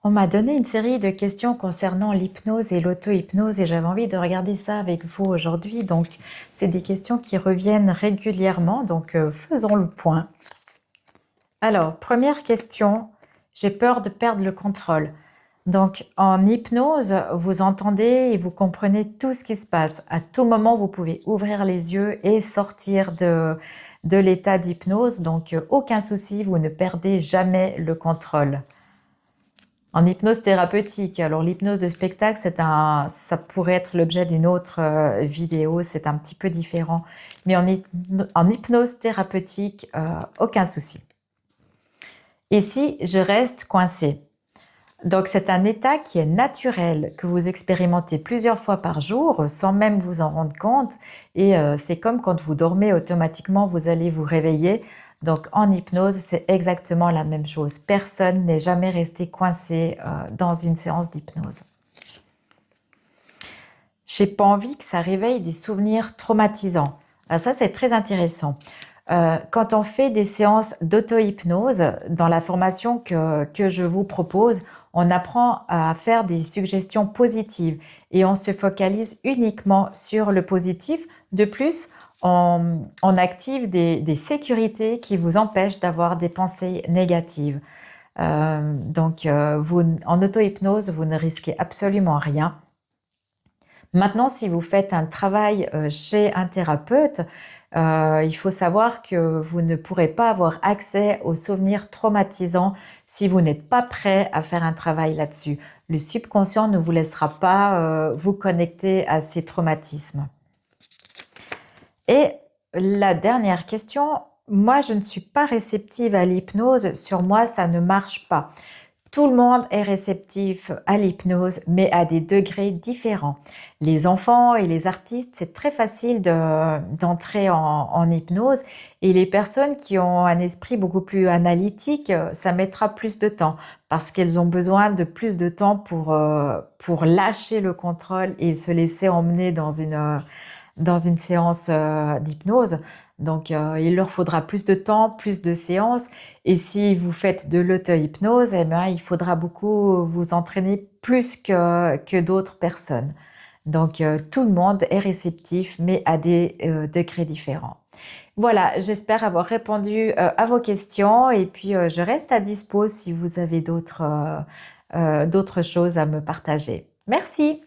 On m'a donné une série de questions concernant l'hypnose et l'auto-hypnose et j'avais envie de regarder ça avec vous aujourd'hui. Donc, c'est des questions qui reviennent régulièrement, donc faisons le point. Alors, première question, j'ai peur de perdre le contrôle. Donc, en hypnose, vous entendez et vous comprenez tout ce qui se passe. À tout moment, vous pouvez ouvrir les yeux et sortir de l'état d'hypnose. Donc, aucun souci, vous ne perdez jamais le contrôle. En hypnose thérapeutique, alors l'hypnose de spectacle, ça pourrait être l'objet d'une autre vidéo, c'est un petit peu différent. Mais en hypnose thérapeutique, aucun souci. Ici, je reste coincé. Donc c'est un état qui est naturel, que vous expérimentez plusieurs fois par jour sans même vous en rendre compte. Et c'est comme quand vous dormez automatiquement, vous allez vous réveiller. Donc en hypnose, c'est exactement la même chose. Personne n'est jamais resté coincé dans une séance d'hypnose. J'ai pas envie que ça réveille des souvenirs traumatisants. Alors ça, c'est très intéressant. Quand on fait des séances d'auto-hypnose, dans la formation que je vous propose, on apprend à faire des suggestions positives et on se focalise uniquement sur le positif. De plus, on active des sécurités qui vous empêchent d'avoir des pensées négatives. En auto-hypnose, vous ne risquez absolument rien. Maintenant, si vous faites un travail chez un thérapeute, il faut savoir que vous ne pourrez pas avoir accès aux souvenirs traumatisants si vous n'êtes pas prêt à faire un travail là-dessus. Le subconscient ne vous laissera pas vous connecter à ces traumatismes. Et la dernière question, moi je ne suis pas réceptive à l'hypnose, sur moi ça ne marche pas. Tout le monde est réceptif à l'hypnose, mais à des degrés différents. Les enfants et les artistes, c'est très facile d'entrer en hypnose et les personnes qui ont un esprit beaucoup plus analytique, ça mettra plus de temps parce qu'elles ont besoin de plus de temps pour lâcher le contrôle et se laisser emmener dans une séance d'hypnose. Donc, il leur faudra plus de temps, plus de séances. Et si vous faites de l'auto-hypnose, eh bien, il faudra beaucoup vous entraîner plus que d'autres personnes. Donc, tout le monde est réceptif, mais à des degrés différents. Voilà, j'espère avoir répondu à vos questions et puis je reste à dispo si vous avez d'autres choses à me partager. Merci!